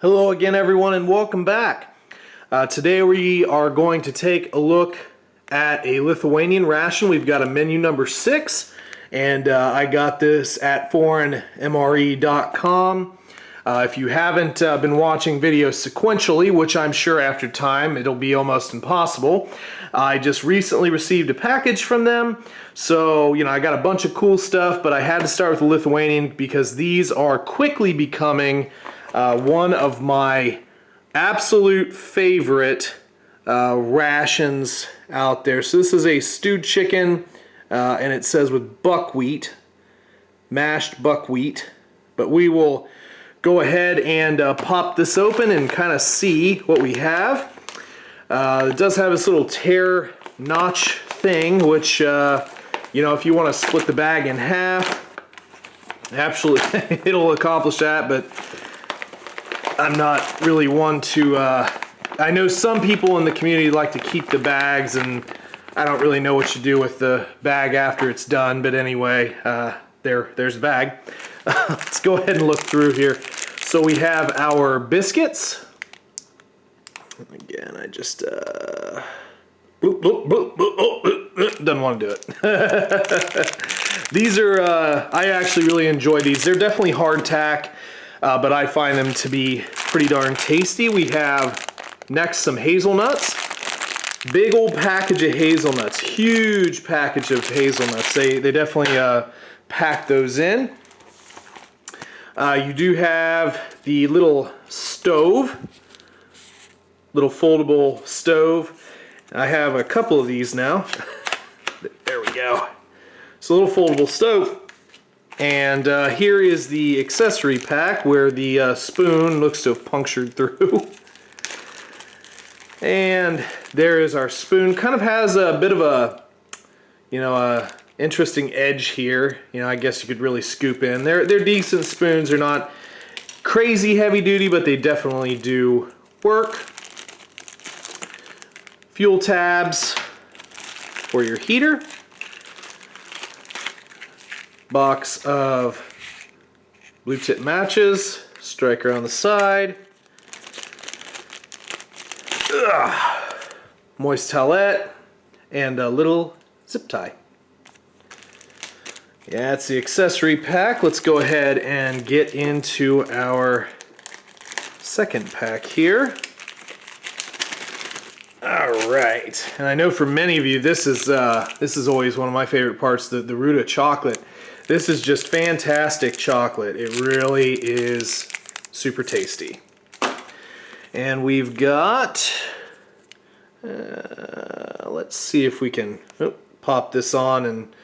Hello again, everyone, and welcome back. Today we are going to take a look at a Lithuanian ration. We've got a menu number 6, and I got this at foreignmre.com. If you haven't been watching videos sequentially, which I'm sure after time it'll be almost impossible, I just recently received a package from them. So, I got a bunch of cool stuff, but I had to start with the Lithuanian because these are quickly becoming one of my absolute favorite rations out there. So this is a stewed chicken, and it says with buckwheat, mashed buckwheat. But we will go ahead and pop this open and kind of see what we have. It does have this little tear notch thing, which, if you want to split the bag in half, absolutely, it'll accomplish that, but I'm not really one to, I know some people in the community like to keep the bags, and I don't really know what you do with the bag after it's done, but anyway, there's the bag. Let's go ahead and look through here. So we have our biscuits. Again, I just, doesn't want to do it. These are, I actually really enjoy these. They're definitely hardtack. But I find them to be pretty darn tasty. We have next some hazelnuts. Big old package of hazelnuts. Huge package of hazelnuts. They definitely pack those in. You do have the little stove. Little foldable stove. I have a couple of these now. There we go. It's a little foldable stove. And here is the accessory pack where the spoon looks to have punctured through. And there is our spoon. Kind of has a bit of a, a interesting edge here. I guess you could really scoop in. They're decent spoons. They're not crazy heavy duty, but they definitely do work. Fuel tabs for your heater. Box of blue tip matches, striker on the side, moist towelette, and a little zip tie. Yeah, it's the accessory pack. Let's go ahead and get into our second pack here. All right, and I know for many of you this is always one of my favorite parts, the Ruta chocolate. This is just fantastic chocolate. It really is super tasty. And we've got, let's see if we can pop this on and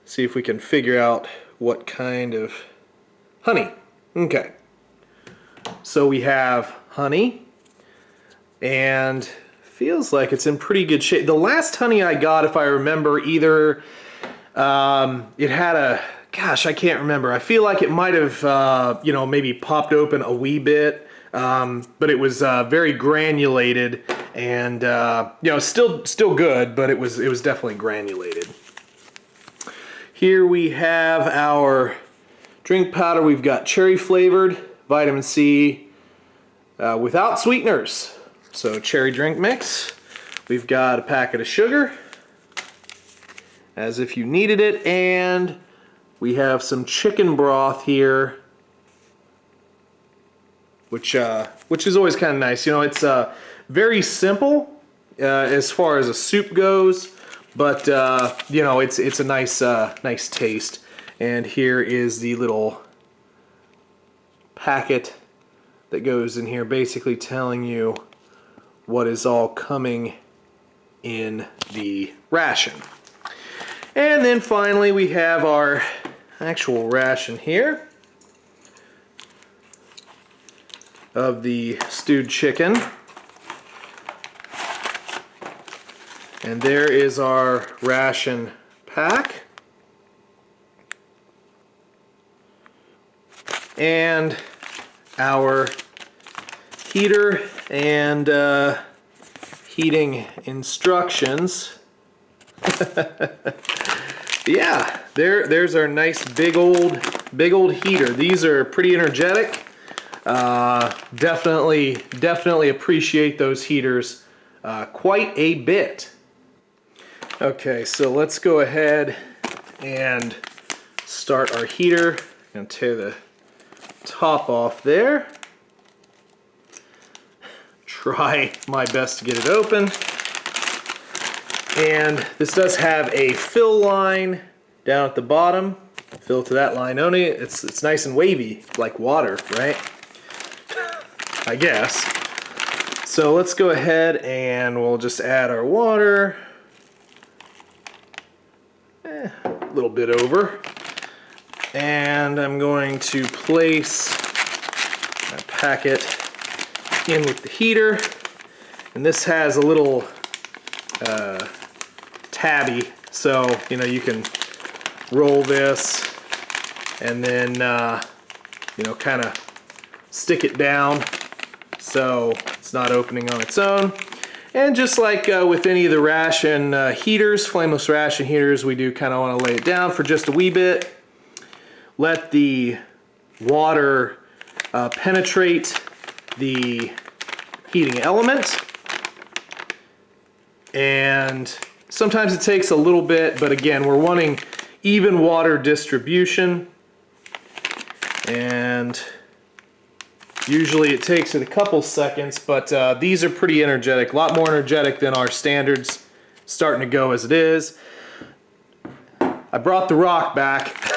see if we can figure out what kind of honey. Okay. So we have honey, and feels like it's in pretty good shape. The last honey I got, if I remember, either it had a, gosh, I can't remember. I feel like it might have, maybe popped open a wee bit, but it was very granulated, and still good, but it was definitely granulated. Here we have our drink powder. We've got cherry flavored vitamin C without sweeteners, so cherry drink mix. We've got a packet of sugar, as if you needed it, and we have some chicken broth here, which is always kind of nice. It's very simple as far as a soup goes, but it's a nice taste. And here is the little packet that goes in here, basically telling you what is all coming in the ration. And then finally we have our actual ration here of the stewed chicken. And there is our ration pack. And our heater and heating instructions. Yeah, there's our nice big old heater. These are pretty energetic. Definitely appreciate those heaters quite a bit. Okay, so let's go ahead and start our heater. I'm going to tear the top off there. Try my best to get it open. And this does have a fill line down at the bottom. Fill to that line only. It's nice and wavy, like water, right? I guess. So let's go ahead and we'll just add our water. A little bit over. And I'm going to place my packet in with the heater. And this has a little tabby, so you can roll this and then kind of stick it down so it's not opening on its own. And just like with any of the ration heaters, flameless ration heaters, we do kind of want to lay it down for just a wee bit. Let the water penetrate the heating element. And sometimes it takes a little bit, but again, we're wanting even water distribution. And usually it takes it a couple seconds, but these are pretty energetic, a lot more energetic than our standards. Starting to go as it is. I brought the rock back.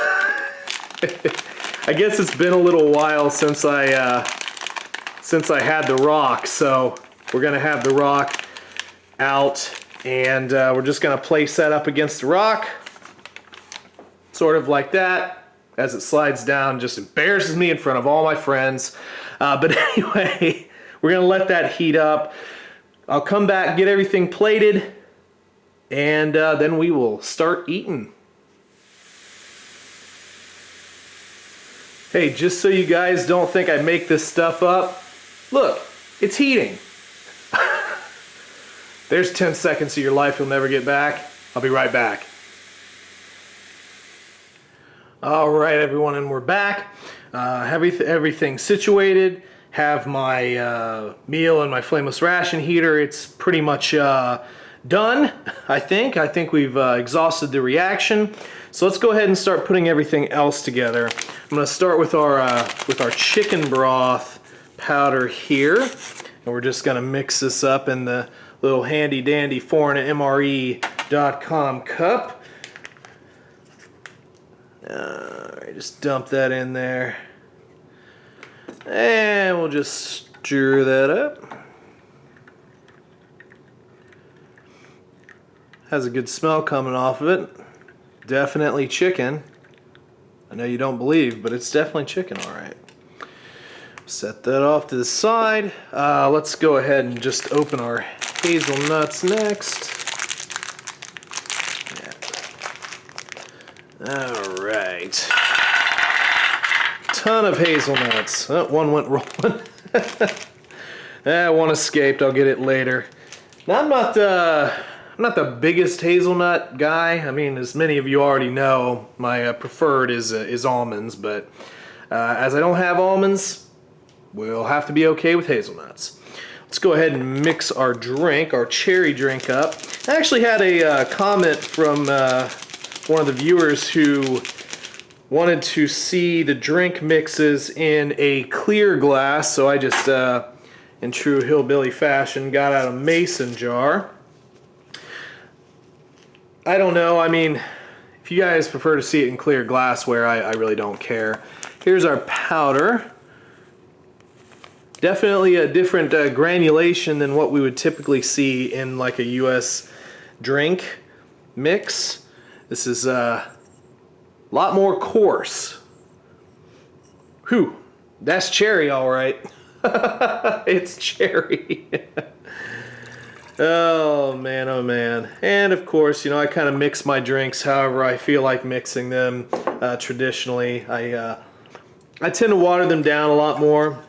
I guess it's been a little while since I had the rock, so we're gonna have the rock out, and we're just gonna place that up against the rock, sort of like that. As it slides down, just embarrasses me in front of all my friends. But anyway, we're gonna let that heat up. I'll come back, get everything plated, and then we will start eating. Hey, just so you guys don't think I make this stuff up, look, it's heating. There's 10 seconds of your life you'll never get back. I'll be right back. All right, everyone, and we're back. Everything situated. Have my meal and my flameless ration heater. It's pretty much done, I think. I think we've exhausted the reaction. So let's go ahead and start putting everything else together. I'm going to start with our chicken broth powder here, and we're just going to mix this up in the little handy dandy foreign.mre.com cup. Alright, just dump that in there. And we'll just stir that up. Has a good smell coming off of it. Definitely chicken. I know you don't believe, but it's definitely chicken, alright. Set that off to the side. Let's go ahead and just open our hazelnuts next. Alright. Ton of hazelnuts. Oh, one went rolling. One escaped. I'll get it later. Now, I'm not the biggest hazelnut guy. I mean, as many of you already know, my preferred is almonds, but as I don't have almonds, we'll have to be okay with hazelnuts. Let's go ahead and mix our drink, our cherry drink up. I actually had a comment from one of the viewers who wanted to see the drink mixes in a clear glass, so I just, in true hillbilly fashion, got out a mason jar. I don't know, I mean, if you guys prefer to see it in clear glassware, I really don't care. Here's our powder. Definitely a different granulation than what we would typically see in like a US drink mix. This is a lot more coarse. Whew, that's cherry, all right. It's cherry. Oh man, oh man. And of course, I kind of mix my drinks however I feel like mixing them traditionally. I tend to water them down a lot more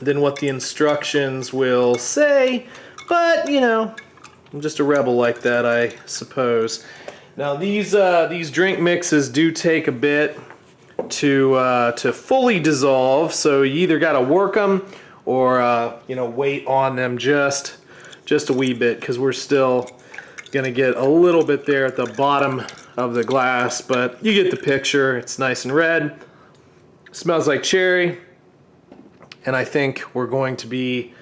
than what the instructions will say, but I'm just a rebel like that, I suppose. Now these drink mixes do take a bit to fully dissolve, so you either got to work them or you know, wait on them just a wee bit, because we're still gonna get a little bit there at the bottom of the glass, but you get the picture. It's nice and red, smells like cherry, and I think we're going to be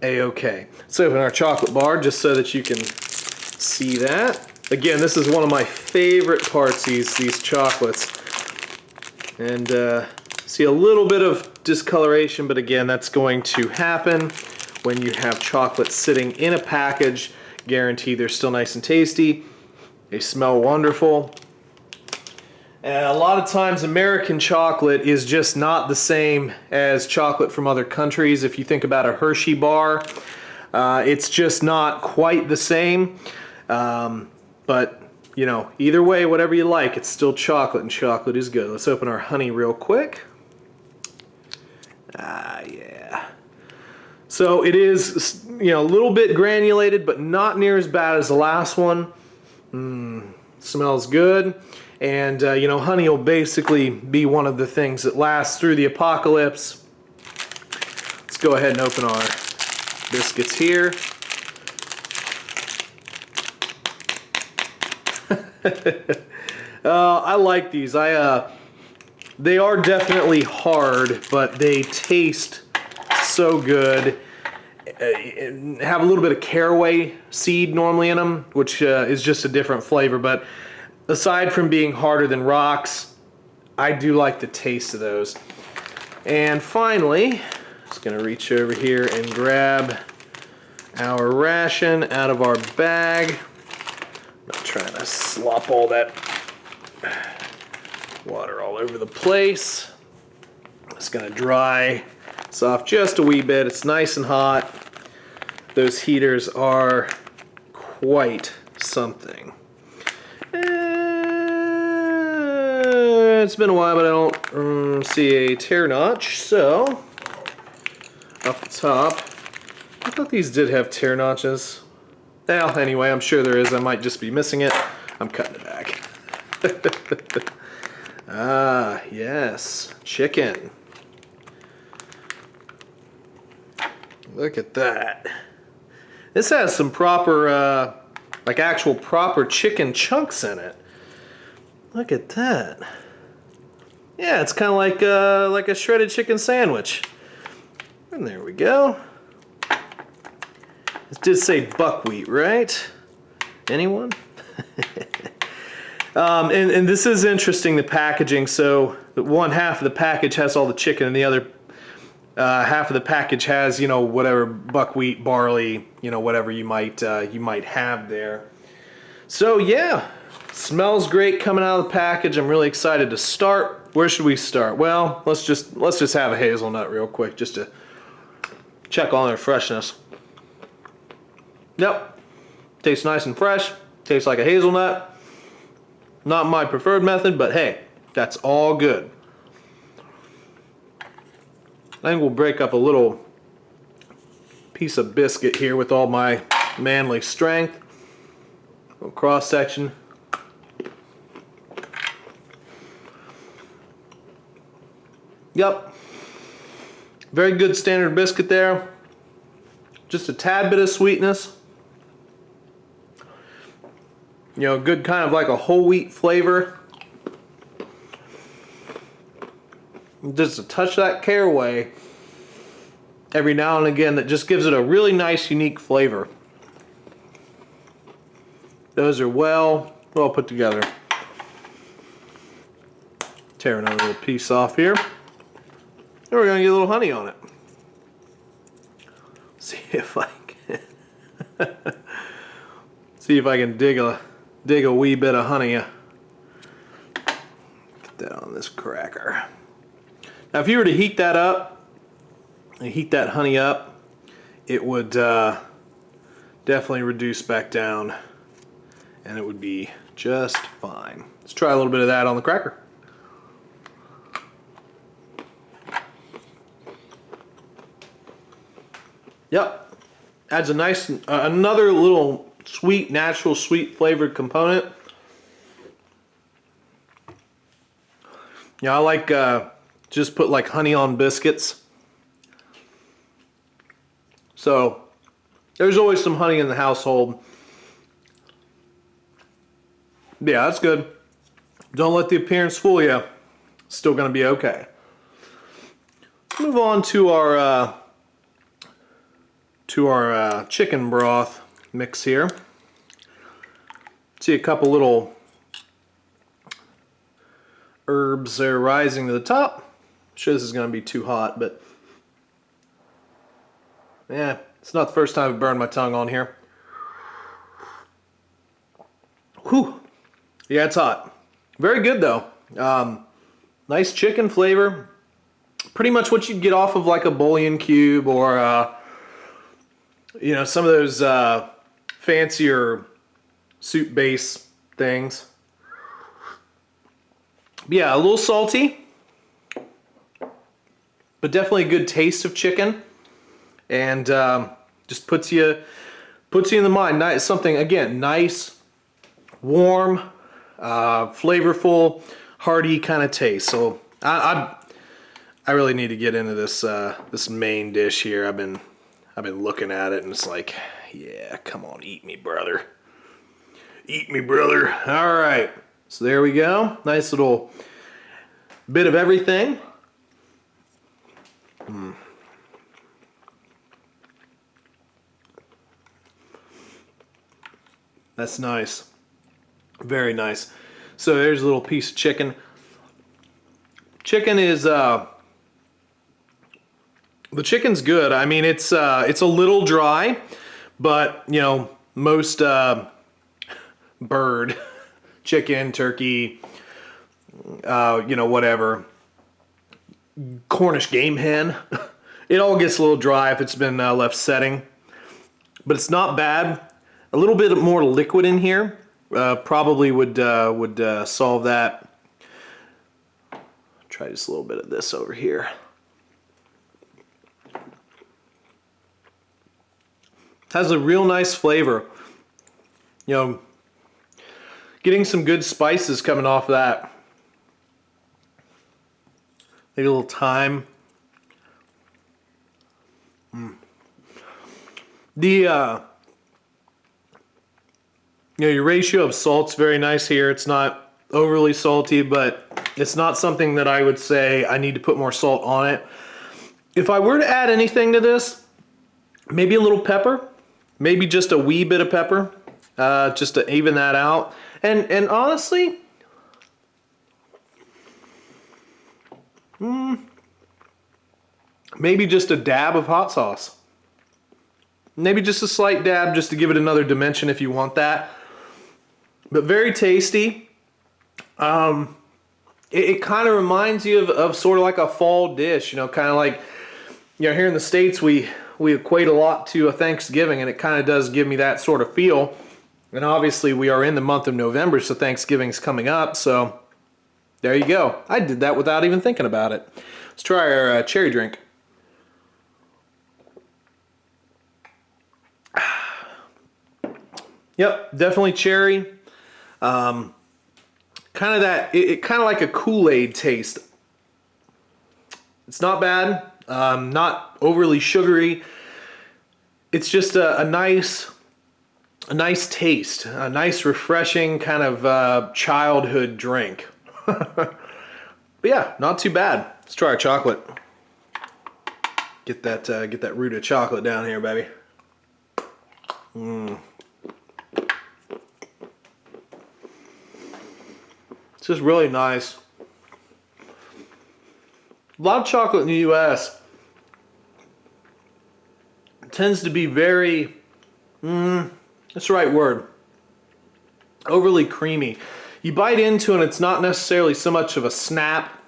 a-okay. Let's open our chocolate bar just so that you can see that. Again, this is one of my favorite parts, these chocolates. And see a little bit of discoloration, but again, that's going to happen when you have chocolate sitting in a package. Guaranteed they're still nice and tasty. They smell wonderful. And a lot of times American chocolate is just not the same as chocolate from other countries. If you think about a Hershey bar, it's just not quite the same. But, you know, either way, whatever you like, it's still chocolate, and chocolate is good. Let's open our honey real quick. Ah, yeah. So it is, you know, a little bit granulated, but not near as bad as the last one. Smells good. And, you know, honey will basically be one of the things that lasts through the apocalypse. Let's go ahead and open our biscuits here. I like these. They are definitely hard, but they taste so good. Have a little bit of caraway seed normally in them, which is just a different flavor. But aside from being harder than rocks, I do like the taste of those. And finally, just gonna reach over here and grab our ration out of our bag. I'm not trying to slop all that water all over the place. Just gonna dry this off just a wee bit. It's nice and hot. Those heaters are quite something. It's been a while, but I don't see a tear notch, so up the top, I thought these did have tear notches. Well, anyway, I'm sure there is. I might just be missing it. I'm cutting it back. Ah, yes, chicken. Look at that. This has some proper, like actual proper chicken chunks in it. Look at that. Yeah, it's kind of like a shredded chicken sandwich. And there we go. It did say buckwheat, right? Anyone? And this is interesting, the packaging. So one half of the package has all the chicken, and the other half of the package has, you know, whatever buckwheat, barley, you know, whatever you might have there. So yeah, smells great coming out of the package. I'm really excited to start. Where should we start? Well, let's just have a hazelnut real quick just to check on their freshness. Yep, tastes nice and fresh. Tastes like a hazelnut. Not my preferred method, but hey, that's all good. I think we'll break up a little piece of biscuit here with all my manly strength. A little cross section. Yep. Very good standard biscuit there. Just a tad bit of sweetness. You know, good kind of like a whole wheat flavor. Just a touch of that caraway every now and again that just gives it a really nice, unique flavor. Those are well put together. Tear another little piece off here. And we're gonna get a little honey on it. See if I can dig a wee bit of honey. Get that on this cracker. Now, if you were to heat that up, and heat that honey up, it would definitely reduce back down, and it would be just fine. Let's try a little bit of that on the cracker. Yep, adds a nice, another little sweet, natural sweet flavored component. Yeah, I like just put like honey on biscuits. So there's always some honey in the household. Yeah, that's good. Don't let the appearance fool you. Still gonna be okay. Let's move on to our chicken broth mix here. See a couple little herbs there rising to the top. I'm sure this is gonna be too hot, but yeah, it's not the first time I've burned my tongue on here. Whew. Yeah, it's hot. Very good though. Nice chicken flavor. Pretty much what you'd get off of like a bouillon cube or you know, some of those fancier soup base things. Yeah, a little salty, but definitely a good taste of chicken, and just puts you in the mind. Nice, something again, nice, warm, flavorful, hearty kind of taste. So I really need to get into this this main dish here. I've been looking at it and it's like, yeah, come on, eat me, brother. Eat me, brother. All right. So there we go. Nice little bit of everything. That's nice. Very nice. So there's a little piece of chicken. Chicken is the chicken's good. I mean, it's a little dry, but you know, most bird, chicken, turkey, you know, whatever, Cornish game hen, it all gets a little dry if it's been left setting, but it's not bad. A little bit more liquid in here probably would solve that. Try just a little bit of this over here. Has a real nice flavor. You know, getting some good spices coming off of that. Maybe a little thyme. The you know, your ratio of salt's very nice here. It's not overly salty, but it's not something that I would say I need to put more salt on it. If I were to add anything to this, maybe a little pepper, maybe just a wee bit of pepper, just to even that out. And honestly, maybe just a dab of hot sauce. Maybe just a slight dab just to give it another dimension if you want that. But very tasty. It kind of reminds you of sort of like a fall dish, you know, kind of like, you know, here in the States we equate a lot to a Thanksgiving, and it kind of does give me that sort of feel. And obviously we are in the month of November, so Thanksgiving's coming up, so there you go. I did that without even thinking about it. Let's try our cherry drink. Yep, definitely cherry. Kind of that, it kind of like a Kool-Aid taste. It's not bad, not overly sugary. It's just a nice taste, a nice refreshing kind of childhood drink. But yeah, not too bad. Let's try our chocolate. Get that root of chocolate down here, baby. It's just really nice. A lot of chocolate in the US tends to be very, that's the right word, overly creamy. You bite into it and it's not necessarily so much of a snap.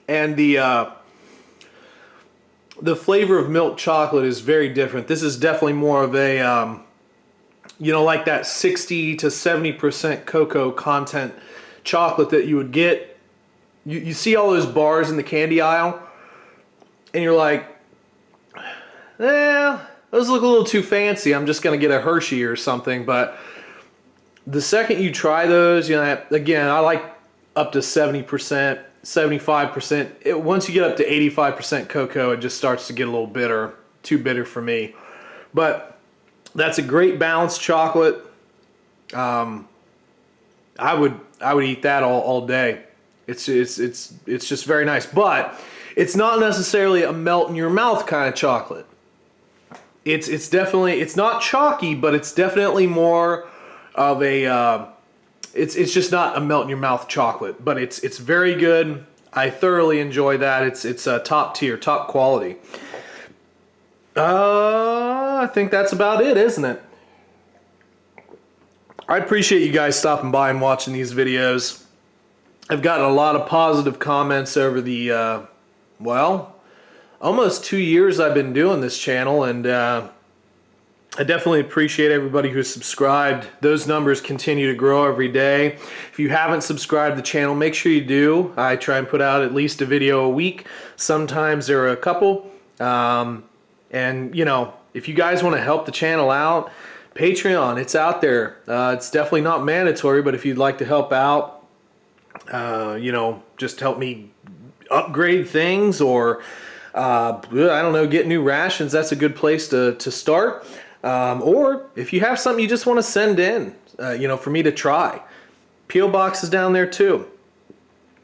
And the flavor of milk chocolate is very different. This is definitely more of a, you know, like that 60 to 70% cocoa content chocolate that you would get. You see all those bars in the candy aisle, and you're like, those look a little too fancy. I'm just gonna get a Hershey or something. But the second you try those, you know, again, I like up to 70%, 75%. Once you get up to 85% cocoa, it just starts to get a little bitter, too bitter for me. But that's a great balanced chocolate. I would eat that all day. It's just very nice, but it's not necessarily a melt in your mouth kind of chocolate. It's definitely, it's not chalky, but it's definitely more of a it's just not a melt in your mouth chocolate, but it's very good. I thoroughly enjoy that. It's top tier, top quality. I think that's about it, isn't it? I appreciate you guys stopping by and watching these videos. I've gotten a lot of positive comments over the well, almost 2 years I've been doing this channel, and I definitely appreciate everybody who's subscribed. Those numbers continue to grow every day. If you haven't subscribed to the channel, make sure you do. I try and put out at least a video a week. Sometimes there are a couple. And, you know, if you guys want to help the channel out, Patreon, it's out there. It's definitely not mandatory, but if you'd like to help out, you know, just help me upgrade things, or I don't know, get new rations, that's a good place to start. Or if you have something you just want to send in, you know, for me to try, P.O. Box is down there too.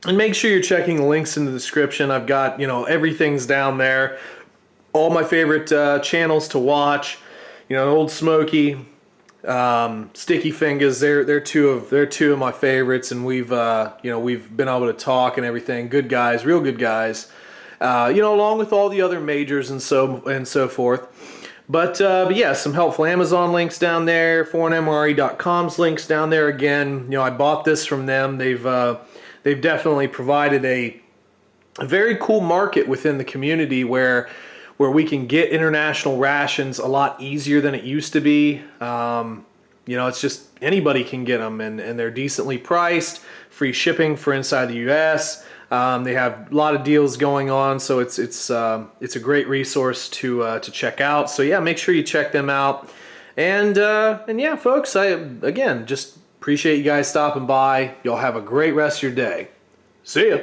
And make sure you're checking the links in the description. I've got, you know, everything's down there. All my favorite channels to watch, you know, Old Smoky, Sticky Fingers. They're two of my favorites, and we've you know, we've been able to talk and everything. Good guys, real good guys. You know, along with all the other majors and so forth. But yeah, some helpful Amazon links down there. foreignmre.com's links down there. Again, you know, I bought this from them. They've definitely provided a very cool market within the community where we can get international rations a lot easier than it used to be. You know, it's just anybody can get them, and they're decently priced, free shipping for inside the U.S. They have a lot of deals going on, so it's a great resource to check out. So yeah, make sure you check them out. And yeah, folks, I again just appreciate you guys stopping by. Y'all have a great rest of your day. See ya.